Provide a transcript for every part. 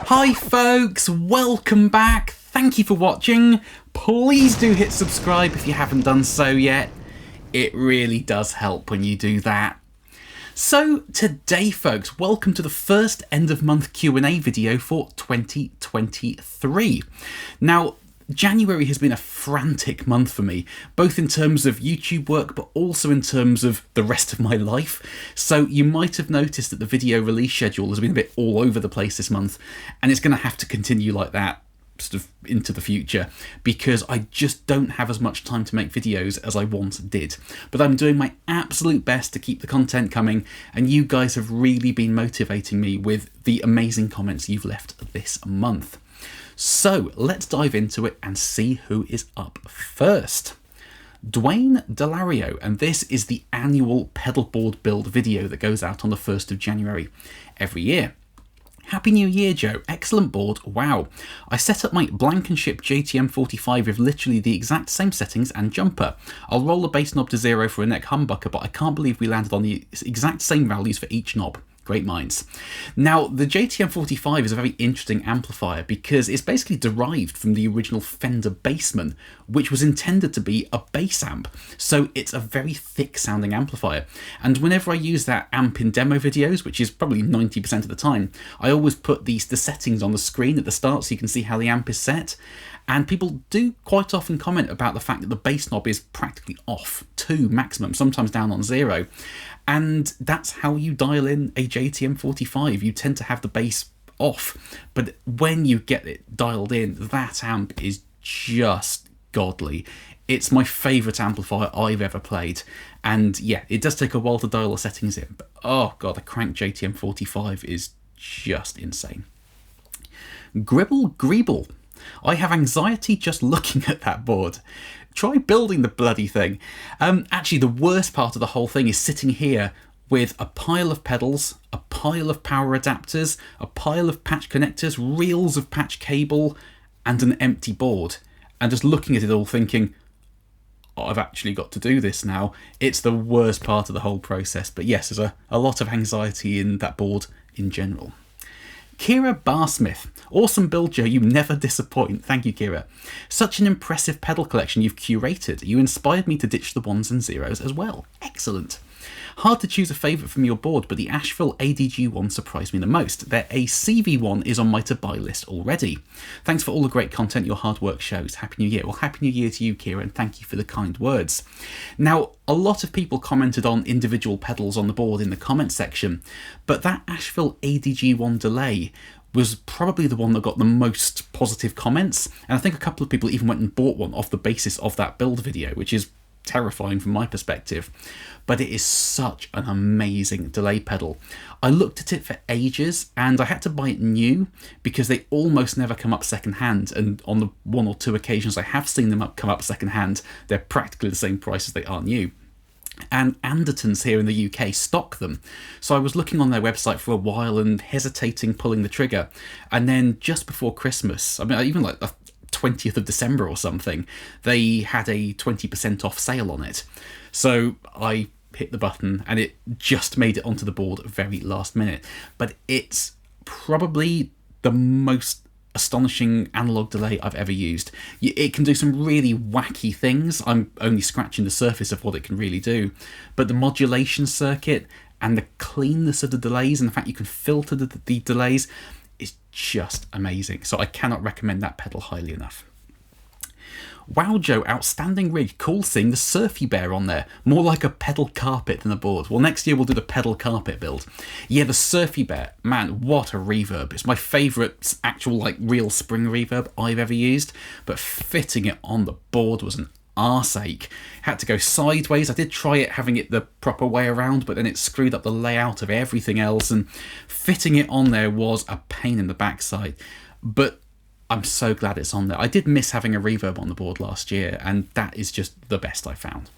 Hi folks, welcome back. Thank you for watching. Please do hit subscribe if you haven't done so yet. It really does help when you do that. So today folks, welcome to the first end of month Q&A video for 2023. Now, January has been a frantic month for me, both in terms of YouTube work, but also in terms of the rest of my life. So you might have noticed that the video release schedule has been a bit all over the place this month, and it's going to have to continue like that sort of into the future, because I just don't have as much time to make videos as I once did. But I'm doing my absolute best to keep the content coming, and you guys have really been motivating me with the amazing comments you've left this month. So let's dive into it and see who is up first. Dwayne Delario, and this is the annual Pedalboard build video that goes out on the 1st of January every year. Happy New Year, Joe. Excellent board. Wow. I set up my Blankenship JTM45 with literally the exact same settings and jumper. I'll roll the bass knob to 0 for a neck humbucker, but I can't believe we landed on the exact same values for each knob. Great minds. Now, the JTM45 is a very interesting amplifier because it's basically derived from the original Fender Bassman, which was intended to be a bass amp. So it's a very thick sounding amplifier. And whenever I use that amp in demo videos, which is probably 90% of the time, I always put the settings on the screen at the start so you can see how the amp is set. And people do quite often comment about the fact that the bass knob is practically off, 2 maximum, sometimes down on 0. And that's how you dial in a JTM45. You tend to have the bass off, but when you get it dialed in, that amp is just godly. It's my favourite amplifier I've ever played. And yeah, it does take a while to dial the settings in, but oh god, the crank JTM45 is just insane. Gribble Greeble. I have anxiety just looking at that board. Try building the bloody thing. Actually, the worst part of the whole thing is sitting here with a pile of pedals, a pile of power adapters, a pile of patch connectors, reels of patch cable, and an empty board. And just looking at it all thinking, oh, I've actually got to do this now. It's the worst part of the whole process. But yes, there's a lot of anxiety in that board in general. Kira Barsmith. Awesome build, Joe. You never disappoint. Thank you, Kira. Such an impressive pedal collection you've curated. You inspired me to ditch the 1s and 0s as well. Excellent. Hard to choose a favourite from your board, but the Asheville ADG-1 surprised me the most. Their ACV1 is on my to-buy list already. Thanks for all the great content your hard work shows. Happy New Year. Well, Happy New Year to you, Kira, and thank you for the kind words. Now, a lot of people commented on individual pedals on the board in the comment section, but that Asheville ADG-1 delay was probably the one that got the most positive comments, and I think a couple of people even went and bought one off the basis of that build video, which is terrifying from my perspective. But it is such an amazing delay pedal. I looked at it for ages and I had to buy it new because they almost never come up secondhand, and on the 1 or 2 occasions I have seen them come up secondhand, they're practically the same price as they are new. And Andertons here in the UK stock them. So I was looking on their website for a while and hesitating pulling the trigger, and then just before Christmas, I mean even like the 20th of December or something, they had a 20% off sale on it. So I hit the button and it just made it onto the board very last minute. But it's probably the most astonishing analog delay I've ever used. It can do some really wacky things. I'm only scratching the surface of what it can really do. But the modulation circuit and the cleanness of the delays and the fact you can filter the delays is just amazing. So I cannot recommend that pedal highly enough. Wow, Joe, outstanding rig. Cool seeing the Surfy Bear on there. More like a pedal carpet than a board. Well, next year we'll do the pedal carpet build. Yeah, the Surfy Bear, man, what a reverb. It's my favourite actual like real spring reverb I've ever used, but fitting it on the board was an arseache. Had to go sideways. I did try it having it the proper way around, but then it screwed up the layout of everything else, and fitting it on there was a pain in the backside. But I'm so glad it's on there. I did miss having a reverb on the board last year, and that is just the best I found.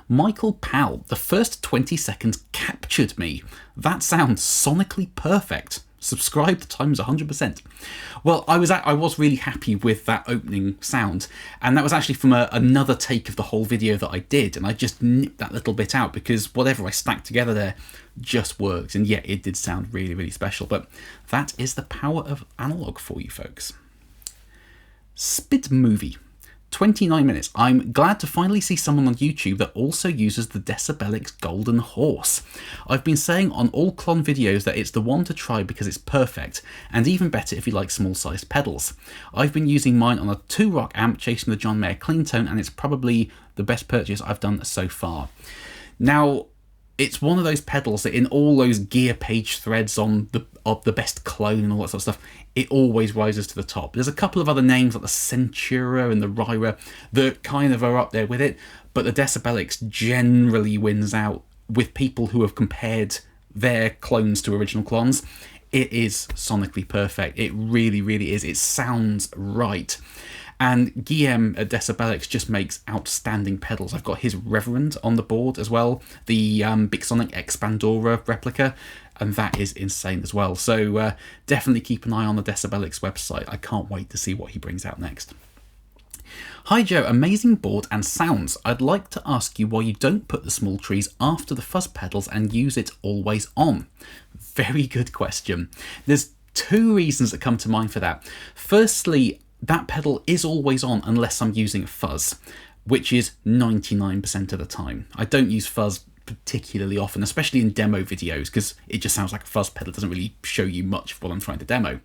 Michael Powell, the first 20 seconds captured me. That sounds sonically perfect. subscribed times 100%. Well, I was really happy with that opening sound, and that was actually from another take of the whole video that I did, and I just nipped that little bit out because whatever I stacked together there just worked, and yeah, it did sound really, really special. But that is the power of analog for you folks. Spid Movie. 29 minutes. I'm glad to finally see someone on YouTube that also uses the Decibelics Golden Horse. I've been saying on all Klon videos that it's the one to try because it's perfect, and even better if you like small sized pedals. I've been using mine on a 2-rock amp chasing the John Mayer clean tone, and it's probably the best purchase I've done so far. Now, it's one of those pedals that in all those gear page threads of the best clone and all that sort of stuff, it always rises to the top. There's a couple of other names like the Centura and the Ryra that kind of are up there with it, but the Decibelics generally wins out with people who have compared their clones to original clones. It is sonically perfect. It really, really is. It sounds right. And Guillaume at Decibelics just makes outstanding pedals. I've got his Reverend on the board as well, the Big Sonic Expandora replica, and that is insane as well. So definitely keep an eye on the Decibelics website. I can't wait to see what he brings out next. Hi Joe, amazing board and sounds. I'd like to ask you why you don't put the small trees after the fuzz pedals and use it always on. Very good question. There's 2 reasons that come to mind for that. Firstly, that pedal is always on unless I'm using a fuzz, which is 99% of the time. I don't use fuzz particularly often, especially in demo videos, because it just sounds like a fuzz pedal. It doesn't really show you much of what I'm trying to demo.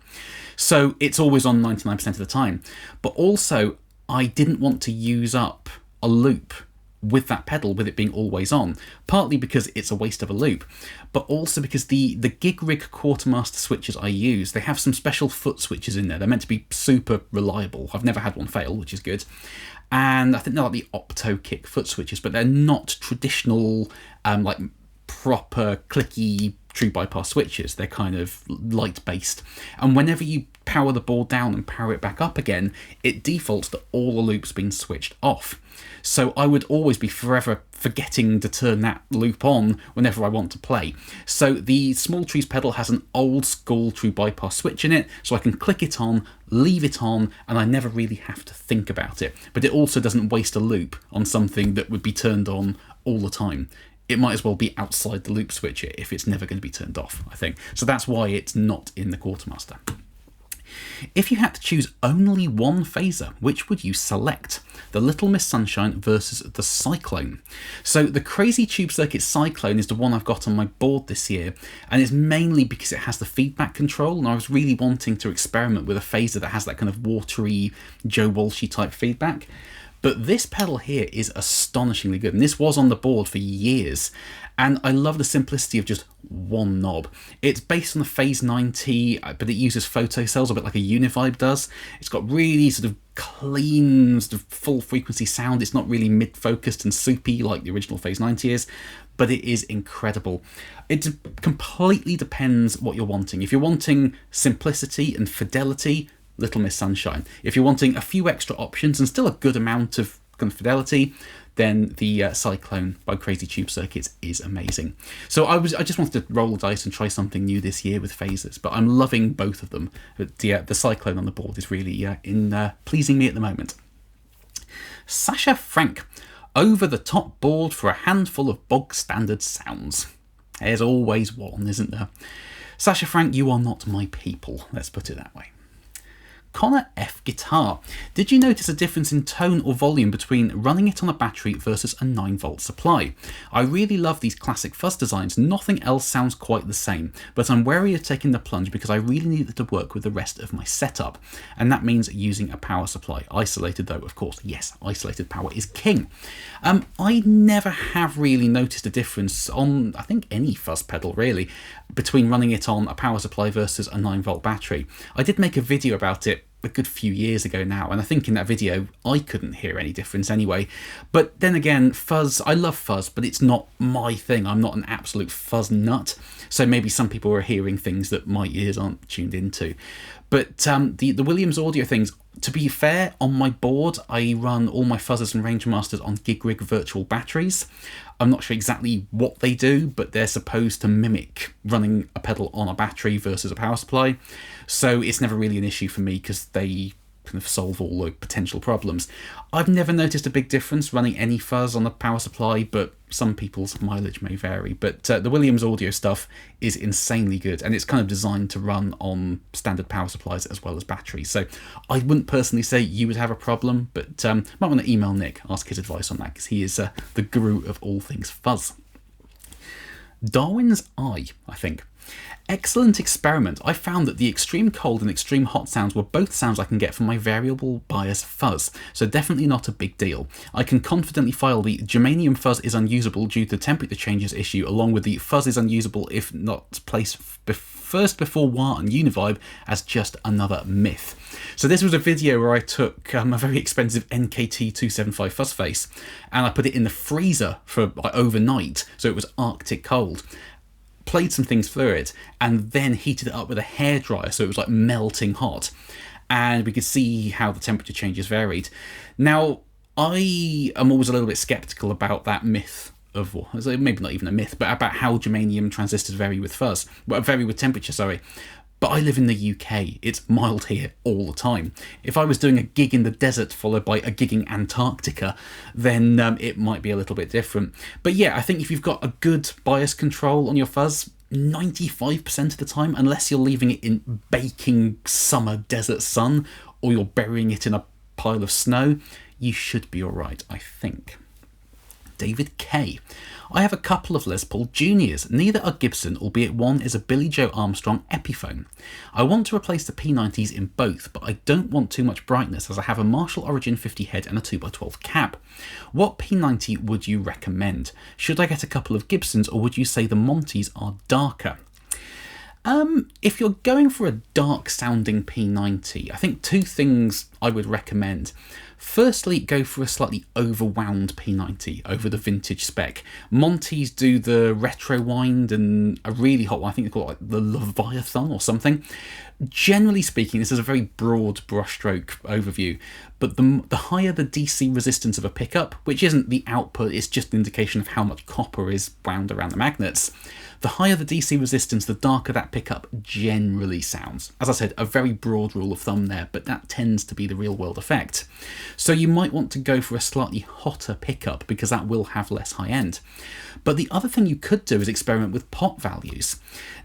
So it's always on 99% of the time. But also, I didn't want to use up a loop with that pedal, with it being always on, partly because it's a waste of a loop, but also because the gig rig quartermaster switches I use, they have some special foot switches in there. They're meant to be super reliable. I've never had one fail, which is good. And I think they're like the Opto kick foot switches, but they're not traditional, like proper clicky true bypass switches. They're kind of light based. And whenever you power the board down and power it back up again, it defaults that all the loops been switched off. So I would always be forever forgetting to turn that loop on whenever I want to play. So the Small Trees pedal has an old school true bypass switch in it, so I can click it on, leave it on, and I never really have to think about it. But it also doesn't waste a loop on something that would be turned on all the time. It might as well be outside the loop switcher if it's never going to be turned off, I think. So that's why it's not in the Quartermaster. If you had to choose only one phaser, which would you select? The Little Miss Sunshine versus the Cyclone. So the Crazy Tube Circuit Cyclone is the one I've got on my board this year, and it's mainly because it has the feedback control, and I was really wanting to experiment with a phaser that has that kind of watery, Joe Walshy type feedback. But this pedal here is astonishingly good, and this was on the board for years. And I love the simplicity of just one knob. It's based on the Phase 90, but it uses photocells a bit like a Univibe does. It's got really sort of clean, sort of full frequency sound. It's not really mid-focused and soupy like the original Phase 90 is, but it is incredible. It completely depends what you're wanting. If you're wanting simplicity and fidelity, Little Miss Sunshine. If you're wanting a few extra options and still a good amount of kind of fidelity, then the Cyclone by Crazy Tube Circuits is amazing. So I just wanted to roll the dice and try something new this year with phasers, but I'm loving both of them. But the Cyclone on the board is really pleasing me at the moment. Sasha Frank, over the top board for a handful of bog standard sounds. There's always one, isn't there? Sasha Frank, you are not my people, let's put it that way. Connor F Guitar. Did you notice a difference in tone or volume between running it on a battery versus a 9-volt supply? I really love these classic fuzz designs. Nothing else sounds quite the same, but I'm wary of taking the plunge because I really need it to work with the rest of my setup. And that means using a power supply. Isolated though, of course. Yes, isolated power is king. I never have really noticed a difference on, I think, any fuzz pedal really, between running it on a power supply versus a 9-volt battery. I did make a video about it a good few years ago now, and I think in that video I couldn't hear any difference anyway. But then again, fuzz, I love fuzz, but it's not my thing. I'm not an absolute fuzz nut, so maybe some people are hearing things that my ears aren't tuned into. But the Williams audio things To be fair, on my board, I run all my fuzzers and range masters on GigRig virtual batteries. I'm not sure exactly what they do, but they're supposed to mimic running a pedal on a battery versus a power supply. So it's never really an issue for me because they kind of solve all the potential problems. I've never noticed a big difference running any fuzz on a power supply, but some people's mileage may vary. But the Williams audio stuff is insanely good, and it's kind of designed to run on standard power supplies as well as batteries. So I wouldn't personally say you would have a problem, but might want to email Nick, ask his advice on that, because he is the guru of all things fuzz. Darwin's Eye, I think. Excellent experiment. I found that the extreme cold and extreme hot sounds were both sounds I can get from my variable bias fuzz, so definitely not a big deal. I can confidently file the germanium fuzz is unusable due to temperature changes issue, along with the fuzz is unusable if not placed first before wah and univibe as just another myth. So this was a video where I took a very expensive NKT275 fuzz face and I put it in the freezer for overnight, so it was Arctic cold. Played some things through it and then heated it up with a hairdryer so it was like melting hot, and we could see how the temperature changes varied. Now, I am always a little bit skeptical about that myth of, well, maybe not even a myth, but about how germanium transistors vary with fuzz, well, vary with temperature, sorry. But I live in the UK, it's mild here all the time. If I was doing a gig in the desert followed by a gig in Antarctica, then it might be a little bit different. But yeah, I think if you've got a good bias control on your fuzz, 95% of the time, unless you're leaving it in baking summer desert sun, or you're burying it in a pile of snow, you should be alright, I think. David K. I have a couple of Les Paul Juniors. Neither are Gibson, albeit one is a Billy Joe Armstrong Epiphone. I want to replace the P90s in both, but I don't want too much brightness as I have a Marshall Origin 50 head and a 2x12 cab. What P90 would you recommend? Should I get a couple of Gibsons, or would you say the Montys are darker? If you're going for a dark sounding P90, I think two things I would recommend. Firstly, go for a slightly overwound P90 over the vintage spec. Monty's do the retro wind and a really hot one, I think they call it like the Leviathan or something. Generally speaking, this is a very broad brushstroke overview, but the higher the DC resistance of a pickup, which isn't the output, it's just an indication of how much copper is wound around the magnets, the higher the DC resistance, the darker that pickup generally sounds. As I said, a very broad rule of thumb there, but that tends to be the real world effect. So you might want to go for a slightly hotter pickup because that will have less high end. But the other thing you could do is experiment with pot values.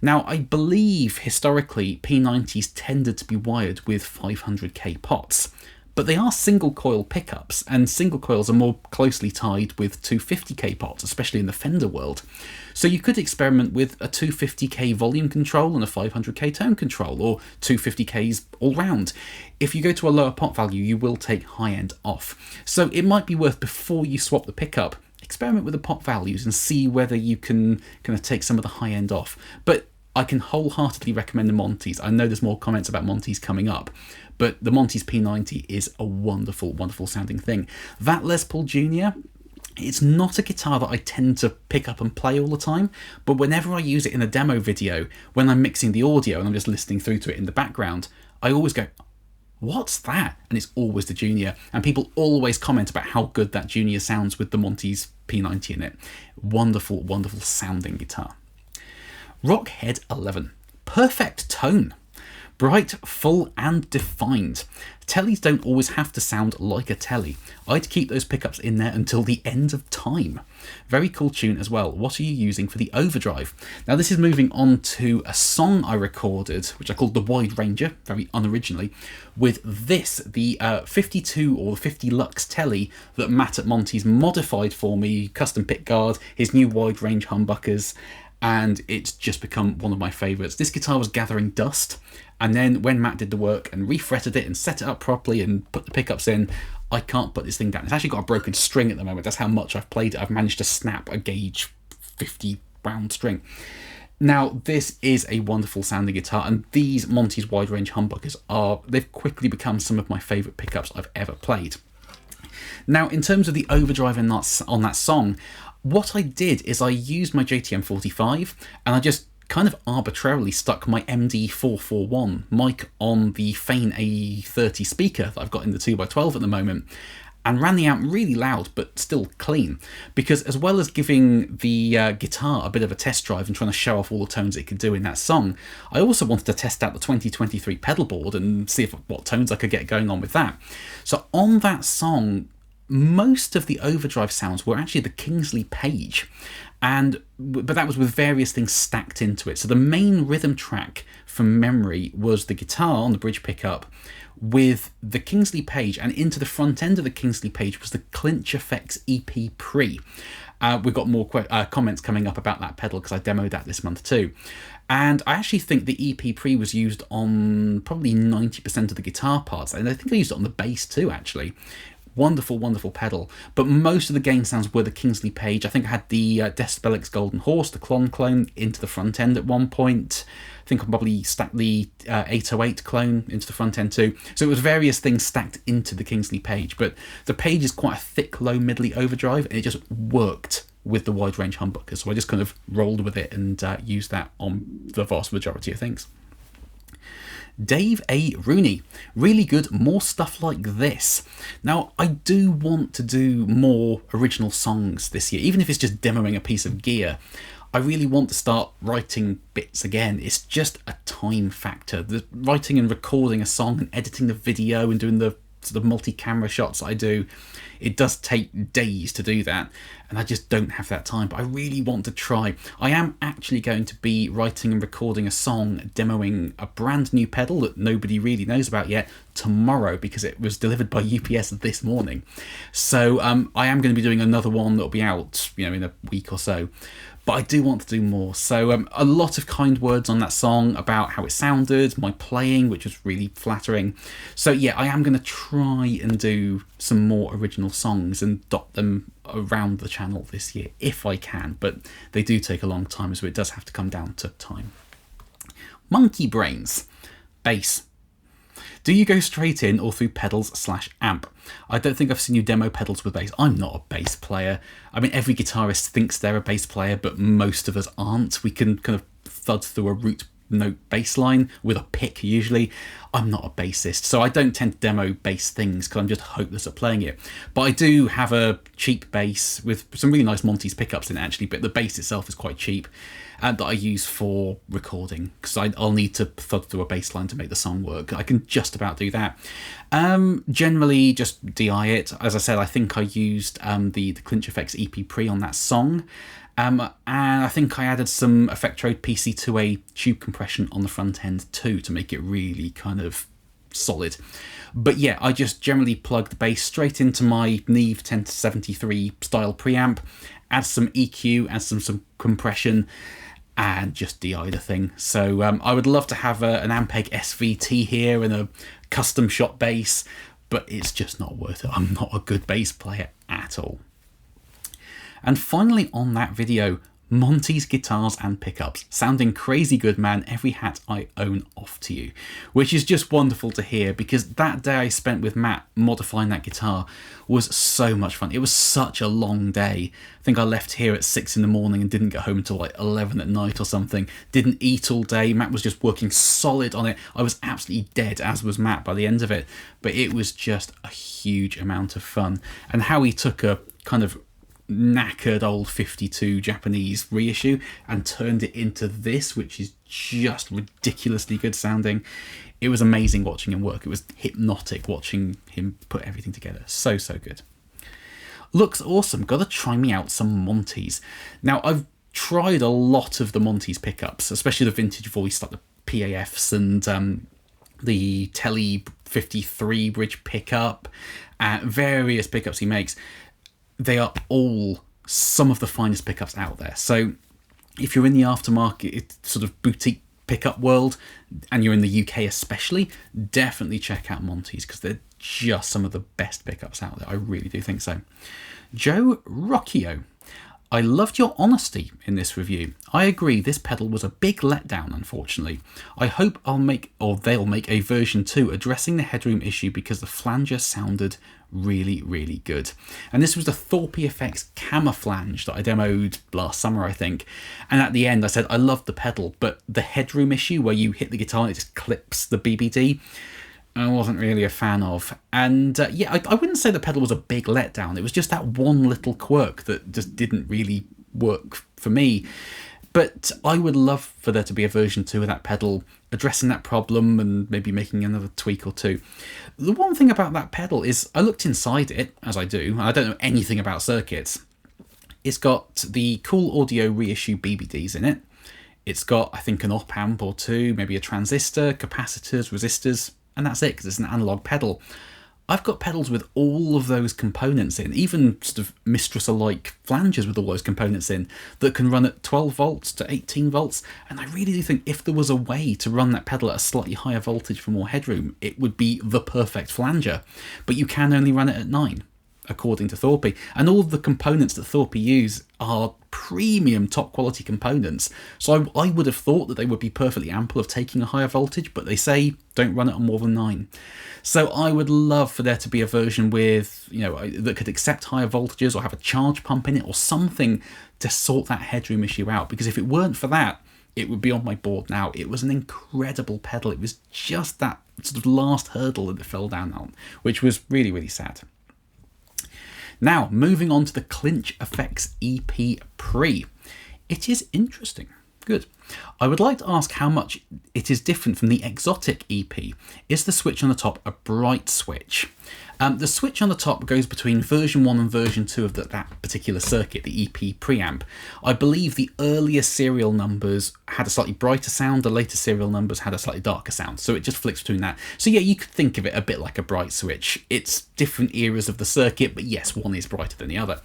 Now, I believe historically P90s tended to be wired with 500k pots, but they are single coil pickups, and single coils are more closely tied with 250k pots, especially in the Fender world. So you could experiment with a 250k volume control and a 500k tone control, or 250ks all round. If you go to a lower pot value, you will take high end off. So it might be worth, before you swap the pickup, experiment with the pot values and see whether you can kind of take some of the high end off. But I can wholeheartedly recommend the Monty's. I know there's more comments about Monty's coming up, but the Monty's P90 is a wonderful, wonderful sounding thing. That Les Paul Junior, it's not a guitar that I tend to pick up and play all the time, but whenever I use it in a demo video, when I'm mixing the audio and I'm just listening through to it in the background, I always go, what's that? And it's always the Junior. And people always comment about how good that Junior sounds with the Monty's P90 in it. Wonderful, wonderful sounding guitar. Rockhead 11. Perfect tone. Bright, full and defined. Tellies don't always have to sound like a telly. I'd keep those pickups in there until the end of time. Very cool tune as well. What are you using for the overdrive? Now this is moving on to a song I recorded, which I called The Wide Ranger, very unoriginally, with this, the 52 or 50 Lux telly that Matt at Monty's modified for me, custom pick guard, his new wide range humbuckers, and it's just become one of my favourites. This guitar was gathering dust, and then when Matt did the work and refretted it and set it up properly and put the pickups in, I can't put this thing down. It's actually got a broken string at the moment. That's how much I've played it. I've managed to snap a gauge 50 round string. Now, this is a wonderful sounding guitar, and these Monty's wide range humbuckers they've quickly become some of my favourite pickups I've ever played. Now, in terms of the overdrive on that song, what I did is I used my JTM 45 and I just kind of arbitrarily stuck my MD441 mic on the Fane A30 speaker that I've got in the 2x12 at the moment, and ran the amp really loud but still clean, because as well as giving the guitar a bit of a test drive and trying to show off all the tones it could do in that song, I also wanted to test out the 2023 pedalboard and see what tones I could get going on with that. So on that song, most of the overdrive sounds were actually the Kingsley Page, but that was with various things stacked into it. So the main rhythm track from memory was the guitar on the bridge pickup with the Kingsley Page, and into the front end of the Kingsley Page was the ClinchFX EP-Pre. We've got more comments coming up about that pedal because I demoed that this month too. And I actually think the EP-Pre was used on probably 90% of the guitar parts, and I think I used it on the bass too, actually. Wonderful, wonderful pedal. But most of the gain sounds were the Kingsley Page. I think I had the Decibelics Golden Horse, the clone into the front end at one point. I think I probably stacked the 808 clone into the front end too. So it was various things stacked into the Kingsley Page. But the Page is quite a thick, low, middly overdrive, and it just worked with the wide range humbucker. So I just kind of rolled with it and used that on the vast majority of things. Dave A. Rooney, really good, more stuff like this. Now, I do want to do more original songs this year, even if it's just demoing a piece of gear. I really want to start writing bits again. It's just a time factor. The writing and recording a song and editing the video and doing the sort of multi-camera shots I do, it does take days to do that, and I just don't have that time, but I really want to try. I am actually going to be writing and recording a song demoing a brand new pedal that nobody really knows about yet tomorrow, because it was delivered by UPS this morning. So I am going to be doing another one that'll be out, in a week or so. But I do want to do more. So a lot of kind words on that song about how it sounded, my playing, which was really flattering. So yeah, I am going to try and do some more original songs and dot them around the channel this year, if I can. But they do take a long time, so it does have to come down to time. Monkey Brains. Bass. Do you go straight in or through pedals/amp? I don't think I've seen you demo pedals with bass. I'm not a bass player. I mean, every guitarist thinks they're a bass player, but most of us aren't. We can kind of thud through a root note bass line with a pick usually. I'm not a bassist, so I don't tend to demo bass things because I'm just hopeless at playing it. But I do have a cheap bass with some really nice Monty's pickups in it actually, but the bass itself is quite cheap, and that I use for recording because I'll need to thud through a bass line to make the song work. I can just about do that. Generally just DI it. As I said, I think I used the ClinchFX EP-Pre on that song. And I think I added some Effectrode PC2A tube compression on the front end too to make it really kind of solid. But yeah, I just generally plug the bass straight into my Neve 1073 style preamp, add some EQ, add some compression, and just DI the thing. So I would love to have an Ampeg SVT here and a custom shot bass, but it's just not worth it. I'm not a good bass player at all. And finally on that video, Monty's guitars and pickups. Sounding crazy good, man. Every hat I own off to you. Which is just wonderful to hear, because that day I spent with Matt modifying that guitar was so much fun. It was such a long day. I think I left here at 6 in the morning and didn't get home until like 11 at night or something. Didn't eat all day. Matt was just working solid on it. I was absolutely dead, as was Matt by the end of it. But it was just a huge amount of fun. And how he took a kind of knackered old 52 Japanese reissue and turned it into this, which is just ridiculously good sounding. It was amazing watching him work. It was hypnotic watching him put everything together. So good. Looks awesome. Gotta try me out some Monty's. Now, I've tried a lot of the Monty's pickups, especially the vintage voice, like the PAFs and the Tele 53 bridge pickup, various pickups he makes. They are all some of the finest pickups out there. So if you're in the aftermarket sort of boutique pickup world, and you're in the UK especially, definitely check out Monty's, because they're just some of the best pickups out there. I really do think so. Joe Rocchio. I loved your honesty in this review. I agree this pedal was a big letdown, unfortunately. I hope they'll make a version 2 addressing the headroom issue because the flanger sounded really, really good. And this was the ThorpyFX Camouflage that I demoed last summer, I think. And at the end I said I loved the pedal, but the headroom issue where you hit the guitar and it just clips the BBD, I wasn't really a fan of. And yeah, I wouldn't say the pedal was a big letdown. It was just that one little quirk that just didn't really work for me. But I would love for there to be a version 2 of that pedal addressing that problem and maybe making another tweak or two. The one thing about that pedal is I looked inside it, as I do. I don't know anything about circuits. It's got the Cool Audio reissue BBDs in it. It's got, I think, an op amp or two, maybe a transistor, capacitors, resistors, and that's it because it's an analog pedal. I've got pedals with all of those components in, even sort of Mistress-alike flangers with all those components in, that can run at 12 volts to 18 volts. And I really do think if there was a way to run that pedal at a slightly higher voltage for more headroom, it would be the perfect flanger. But you can only run it at 9, according to Thorpy. And all of the components that Thorpy use are premium top quality components. So I would have thought that they would be perfectly ample of taking a higher voltage, but they say don't run it on more than 9. So I would love for there to be a version with, you know, that could accept higher voltages or have a charge pump in it or something to sort that headroom issue out. Because if it weren't for that, it would be on my board now. It was an incredible pedal. It was just that sort of last hurdle that it fell down on, which was really, really sad. Now, moving on to the ClinchFX EP-Pre. It is interesting. Good. I would like to ask how much it is different from the Exotic EP. Is the switch on the top a bright switch? The switch on the top goes between version 1 and version 2 of that particular circuit, the EP Preamp. I believe the earlier serial numbers had a slightly brighter sound, the later serial numbers had a slightly darker sound, so it just flips between that. So yeah, you could think of it a bit like a bright switch. It's different eras of the circuit, but yes, one is brighter than the other.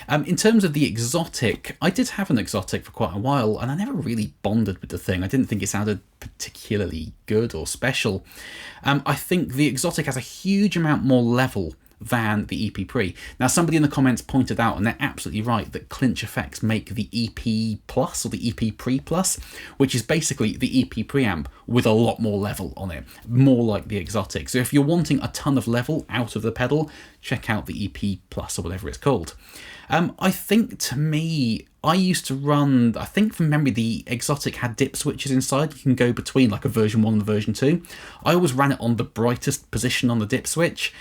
In terms of the Exotic, I did have an Exotic for quite a while, and I never really bonded with the thing. I didn't think it sounded particularly good or special. I think the Exotic has a huge amount more level than the EP-Pre. Now, somebody in the comments pointed out, and they're absolutely right, that ClinchFX make the EP Plus or the EP-Pre Plus, which is basically the EP Preamp with a lot more level on it, more like the Exotic. So if you're wanting a ton of level out of the pedal, check out the EP Plus or whatever it's called. I think, to me, I used to run, I think from memory, the Exotic had dip switches inside. You can go between like a version 1 and a version 2. I always ran it on the brightest position on the dip switch,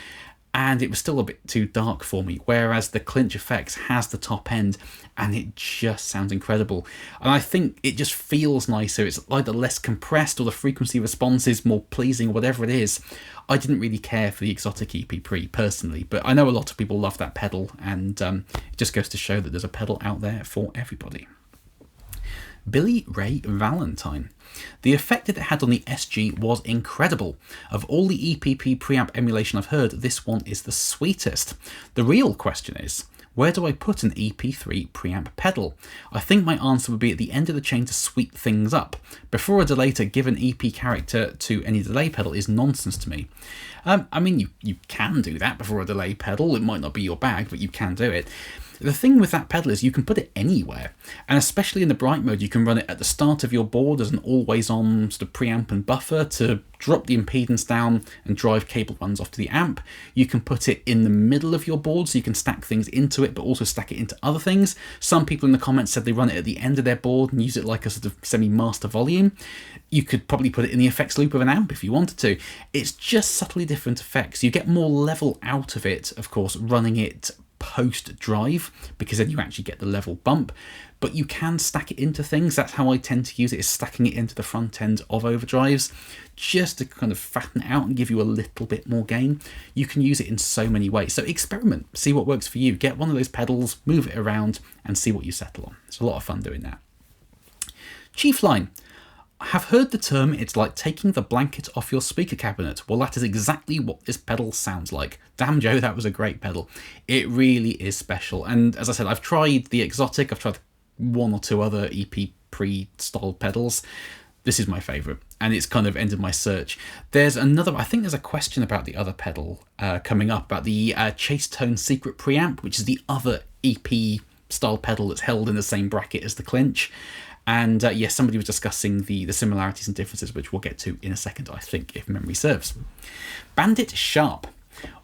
and it was still a bit too dark for me, whereas the ClinchFX has the top end, and it just sounds incredible. And I think it just feels nicer. It's either less compressed or the frequency response is more pleasing, or whatever it is. I didn't really care for the Exotic EP-Pre personally, but I know a lot of people love that pedal, and it just goes to show that there's a pedal out there for everybody. Billy Ray Valentine. The effect that it had on the SG was incredible. Of all the EP-Pre preamp emulation I've heard, this one is the sweetest. The real question is, where do I put an EP-3 preamp pedal? I think my answer would be at the end of the chain to sweep things up. Before a delay to give an EP character to any delay pedal is nonsense to me. I mean, you can do that before a delay pedal. It might not be your bag, but you can do it. The thing with that pedal is you can put it anywhere, and especially in the bright mode, you can run it at the start of your board as an always-on sort of preamp and buffer to drop the impedance down and drive cable runs off to the amp. You can put it in the middle of your board so you can stack things into it, but also stack it into other things. Some people in the comments said they run it at the end of their board and use it like a sort of semi-master volume. You could probably put it in the effects loop of an amp if you wanted to. It's just subtly different effects. You get more level out of it, of course, running it post drive, because then you actually get the level bump, but you can stack it into things. That's how I tend to use it, is stacking it into the front end of overdrives, just to kind of fatten it out and give you a little bit more gain. You can use it in so many ways, so experiment, see what works for you. Get one of those pedals, move it around and see what you settle on. It's a lot of fun doing that. Chief Line. I have heard the term, it's like taking the blanket off your speaker cabinet. Well, that is exactly what this pedal sounds like. Damn, Joe, that was a great pedal. It really is special. And as I said, I've tried the Exotic, I've tried one or two other EP-Pre style pedals. This is my favourite, and it's kind of ended my search. There's another, I think there's a question about the other pedal coming up, about the Chase Tone Secret Preamp, which is the other EP style pedal that's held in the same bracket as the Clinch. And yes, somebody was discussing the similarities and differences, which we'll get to in a second, I think, if memory serves. Bandit Sharp.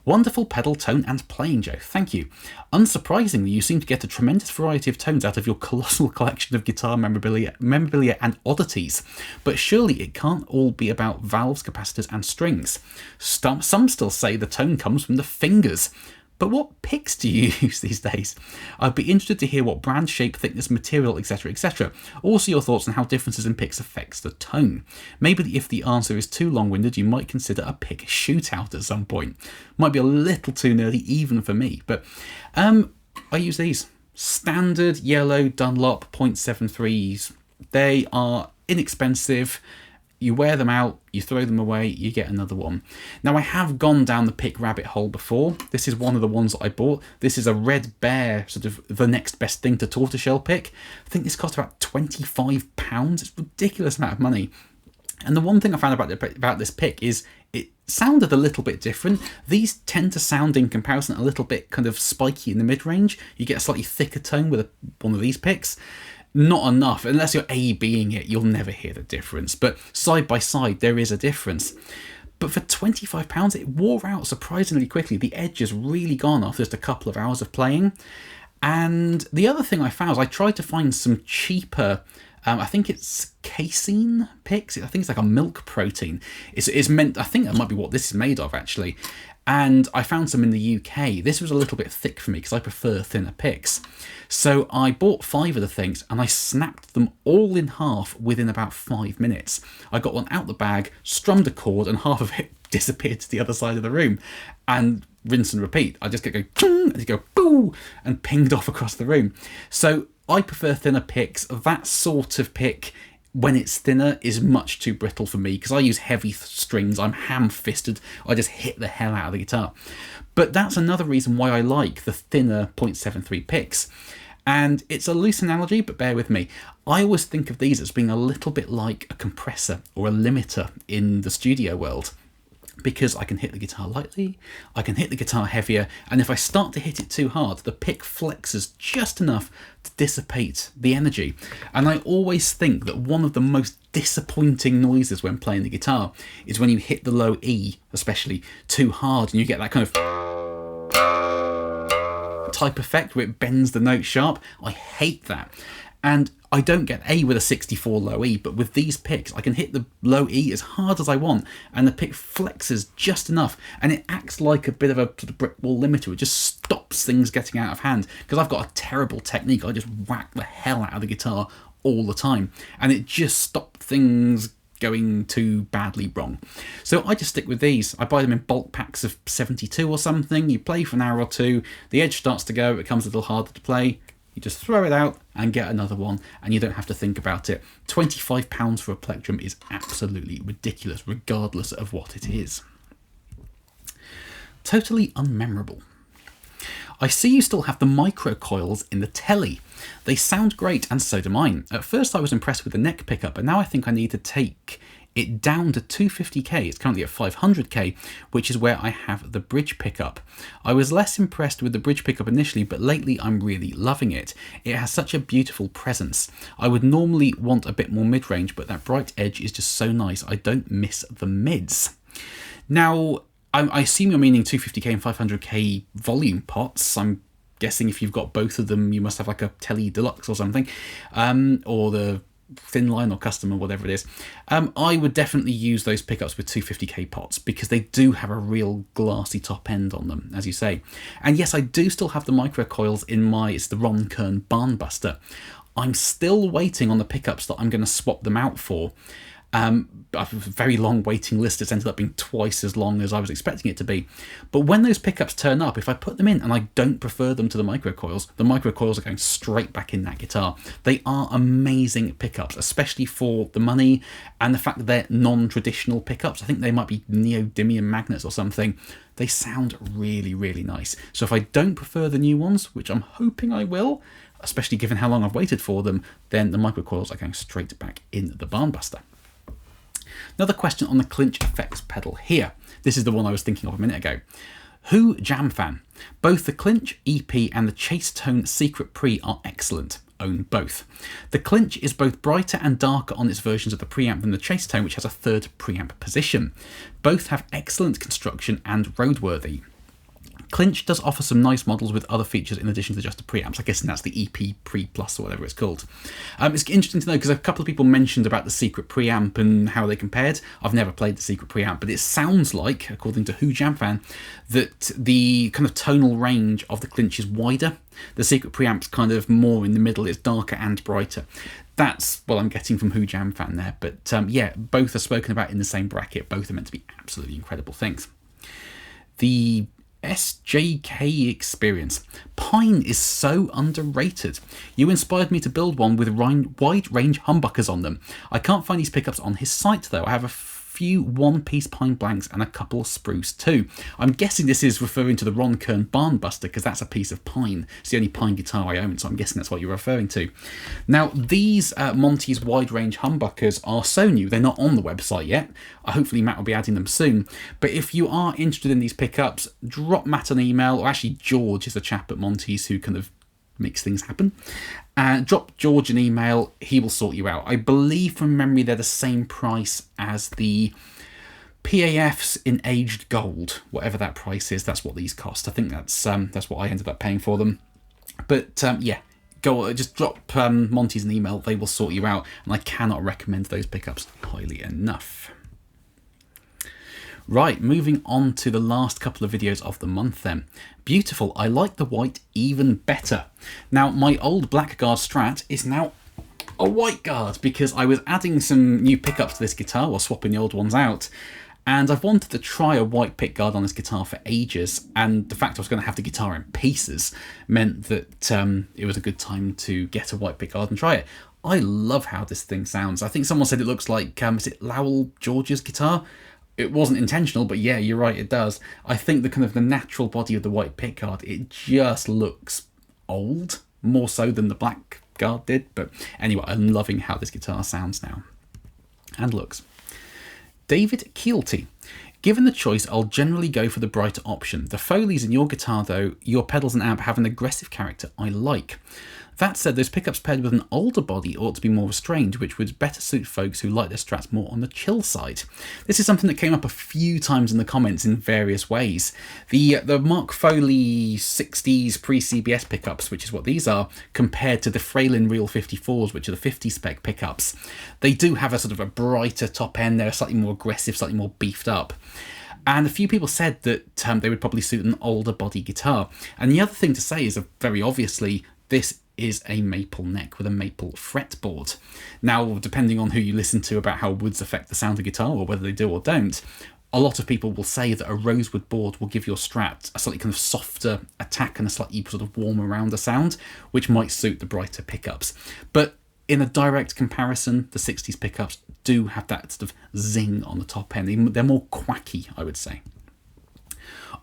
Wonderful pedal tone and playing, Joe. Thank you. Unsurprisingly, you seem to get a tremendous variety of tones out of your colossal collection of guitar memorabilia and oddities. But surely it can't all be about valves, capacitors and strings. Some still say the tone comes from the fingers. But what picks do you use these days? I'd be interested to hear what brand, shape, thickness, material, etc, etc. Also your thoughts on how differences in picks affects the tone. Maybe if the answer is too long-winded, you might consider a pick shootout at some point. Might be a little too nerdy even for me, but I use these. Standard yellow Dunlop 0.73s. They are inexpensive. You wear them out, you throw them away, you get another one. Now, I have gone down the pick rabbit hole before. This is one of the ones that I bought. This is a Red Bear, sort of the next best thing to tortoiseshell pick. I think this cost about £25. It's a ridiculous amount of money. And the one thing I found about this pick is it sounded a little bit different. These tend to sound, in comparison, a little bit kind of spiky in the mid-range. You get a slightly thicker tone with one of these picks. Not enough. Unless you're A-Bing it, you'll never hear the difference. But side by side, there is a difference. But for £25, it wore out surprisingly quickly. The edge has really gone after just a couple of hours of playing. And the other thing I found is I tried to find some cheaper, I think it's casein picks. I think it's like a milk protein. It's meant, I think that might be what this is made of, actually. And I found some in the UK. This was a little bit thick for me because I prefer thinner picks. So I bought 5 of the things and I snapped them all in half within about 5 minutes. I got one out the bag, strummed a chord, and half of it disappeared to the other side of the room. And rinse and repeat. I just get go, and you go, boo, and pinged off across the room. So I prefer thinner picks. That sort of pick, when it's thinner, is much too brittle for me because I use heavy strings. I'm ham-fisted. I just hit the hell out of the guitar. But that's another reason why I like the thinner 0.73 picks. And it's a loose analogy, but bear with me. I always think of these as being a little bit like a compressor or a limiter in the studio world, because I can hit the guitar lightly, I can hit the guitar heavier, and if I start to hit it too hard, the pick flexes just enough to dissipate the energy. And I always think that one of the most disappointing noises when playing the guitar is when you hit the low E, especially, too hard, and you get that kind of type effect where it bends the note sharp. I hate that. And I don't get A with a 64 low E, but with these picks, I can hit the low E as hard as I want, and the pick flexes just enough, and it acts like a bit of a sort of brick wall limiter. It just stops things getting out of hand, because I've got a terrible technique. I just whack the hell out of the guitar all the time, and it just stopped things going too badly wrong. So I just stick with these. I buy them in bulk packs of 72 or something. You play for an hour or two, the edge starts to go, it becomes a little harder to play. You just throw it out and get another one, and you don't have to think about it. £25 for a plectrum is absolutely ridiculous, regardless of what it is. Totally unmemorable. I see you still have the micro coils in the Telly. They sound great, and so do mine. At first I was impressed with the neck pickup, but now I think I need to take it down to 250k. It's currently at 500k, which is where I have the bridge pickup. I was less impressed with the bridge pickup initially, but lately I'm really loving it. It has such a beautiful presence. I would normally want a bit more mid-range, but that bright edge is just so nice. I don't miss the mids. Now, I assume you're meaning 250k and 500k volume pots. I'm guessing if you've got both of them, you must have like a Tele Deluxe or something, or the thin line or custom or whatever it is. I would definitely use those pickups with 250k pots because they do have a real glassy top end on them, as you say. And yes, I do still have the micro coils in it's the Ron Kern Barnbuster. I'm still waiting on the pickups that I'm going to swap them out for. I have a very long waiting list. It's ended up being twice as long as I was expecting it to be. But when those pickups turn up, if I put them in and I don't prefer them to the micro coils are going straight back in that guitar. They are amazing pickups, especially for the money and the fact that they're non-traditional pickups. I think they might be neodymium magnets or something. They sound really, really nice. So if I don't prefer the new ones, which I'm hoping I will, especially given how long I've waited for them, then the micro coils are going straight back in the Barnbuster. Another question on the ClinchFX pedal here. This is the one I was thinking of a minute ago. Who Jam Fan. Both the Clinch EP and the Chase Tone Secret Pre are excellent. Own both. The Clinch is both brighter and darker on its versions of the preamp than the Chase Tone, which has a third preamp position. Both have excellent construction and roadworthy. Clinch does offer some nice models with other features in addition to just the preamps. I guess that's the EP-Pre Plus or whatever it's called. It's interesting to know because a couple of people mentioned about the secret preamp and how they compared. I've never played the secret preamp, but it sounds like, according to Who Jam Fan, that the kind of tonal range of the Clinch is wider. The secret preamp's kind of more in the middle. It's darker and brighter. That's what I'm getting from Who Jam Fan there. But yeah, both are spoken about in the same bracket. Both are meant to be absolutely incredible things. The SJK experience. Pine is so underrated. You inspired me to build one with wide range humbuckers on them. I can't find these pickups on his site though. I have a few one-piece pine blanks and a couple spruce too. I'm guessing this is referring to the Ron Kern Barnbuster because that's a piece of pine. It's the only pine guitar I own, so I'm guessing that's what you're referring to. Now, these Monty's wide-range humbuckers are so new. They're not on the website yet. Hopefully Matt will be adding them soon. But if you are interested in these pickups, drop Matt an email, or actually George is a chap at Monty's who kind of makes things happen. Drop George an email, he will sort you out. I believe from memory they're the same price as the PAFs in aged gold, whatever that price is. That's what these cost. I think that's what I ended up paying for them. But yeah, just drop Monty's an email, they will sort you out, and I cannot recommend those pickups highly enough. Right, moving on to the last couple of videos of the month then. Beautiful, I like the white even better. Now, my old Blackguard Strat is now a white guard because I was adding some new pickups to this guitar while swapping the old ones out. And I've wanted to try a white pickguard on this guitar for ages, and the fact I was going to have the guitar in pieces meant that it was a good time to get a white pickguard and try it. I love how this thing sounds. I think someone said it looks like, is it Lowell George's guitar? It wasn't intentional, but yeah, you're right, it does. I think the kind of the natural body of the white pickguard, it just looks old, more so than the Blackguard did. But anyway, I'm loving how this guitar sounds now. And looks. David Keelty. Given the choice, I'll generally go for the brighter option. The Foleys in your guitar, though, your pedals and amp have an aggressive character I like. That said, those pickups paired with an older body ought to be more restrained, which would better suit folks who like their Strats more on the chill side. This is something that came up a few times in the comments in various ways. The Mark Foley 60s pre-CBS pickups, which is what these are, compared to the Fralin Real 54s, which are the 50 spec pickups, they do have a sort of a brighter top end. They're slightly more aggressive, slightly more beefed up. And a few people said that they would probably suit an older body guitar. And the other thing to say is very obviously, this is a maple neck with a maple fretboard. Now, depending on who you listen to about how woods affect the sound of guitar, or whether they do or don't, a lot of people will say that a rosewood board will give your Strat a slightly kind of softer attack and a slightly sort of warmer, rounder sound, which might suit the brighter pickups. But in a direct comparison, the 60s pickups do have that sort of zing on the top end. They're more quacky, I would say.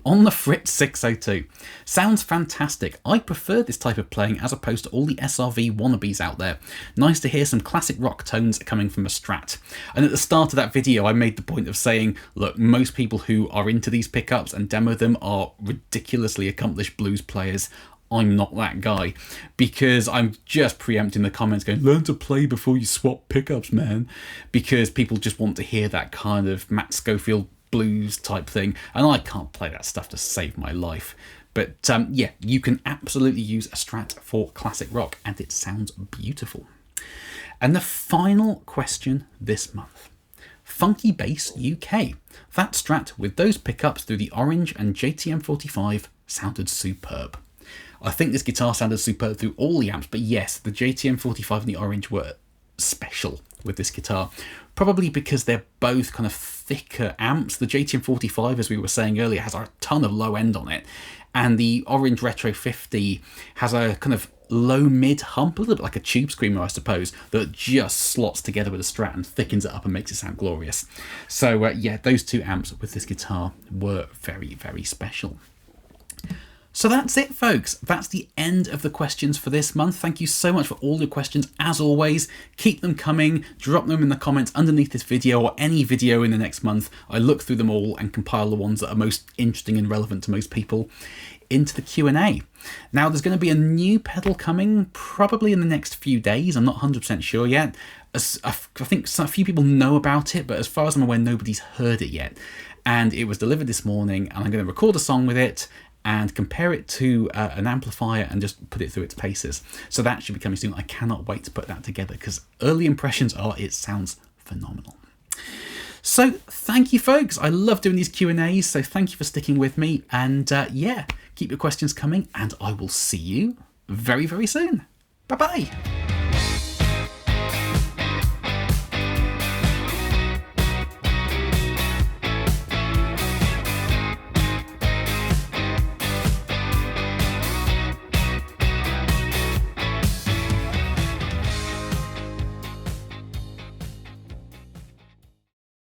On the Fritz 602. Sounds fantastic. I prefer this type of playing as opposed to all the SRV wannabes out there. Nice to hear some classic rock tones coming from a Strat. And at the start of that video, I made the point of saying, look, most people who are into these pickups and demo them are ridiculously accomplished blues players. I'm not that guy, because I'm just preempting the comments going, learn to play before you swap pickups, man. Because people just want to hear that kind of Matt Schofield blues type thing, and I can't play that stuff to save my life. But yeah, you can absolutely use a Strat for classic rock, and it sounds beautiful. And the final question this month. Funky Bass UK. That Strat with those pickups through the Orange and JTM 45 sounded superb. I think this guitar sounded superb through all the amps, but yes, the JTM 45 and the Orange were special with this guitar. Probably because they're both kind of thicker amps. The JTM 45, as we were saying earlier, has a ton of low end on it, and the Orange Retro 50 has a kind of low-mid hump, a little bit like a tube screamer, I suppose, that just slots together with a Strat and thickens it up and makes it sound glorious. So yeah, those two amps with this guitar were very, very special. So that's it, folks. That's the end of the questions for this month. Thank you so much for all your questions. As always, keep them coming. Drop them in the comments underneath this video or any video in the next month. I look through them all and compile the ones that are most interesting and relevant to most people into the Q&A. Now, there's going to be a new pedal coming probably in the next few days. I'm not 100% sure yet. I think a few people know about it, but as far as I'm aware, nobody's heard it yet. And it was delivered this morning, and I'm going to record a song with it and compare it to an amplifier and just put it through its paces. So that should be coming soon. I cannot wait to put that together because early impressions are it sounds phenomenal. So thank you, folks. I love doing these Q&As, so thank you for sticking with me. And yeah, keep your questions coming, and I will see you very, very soon. Bye-bye.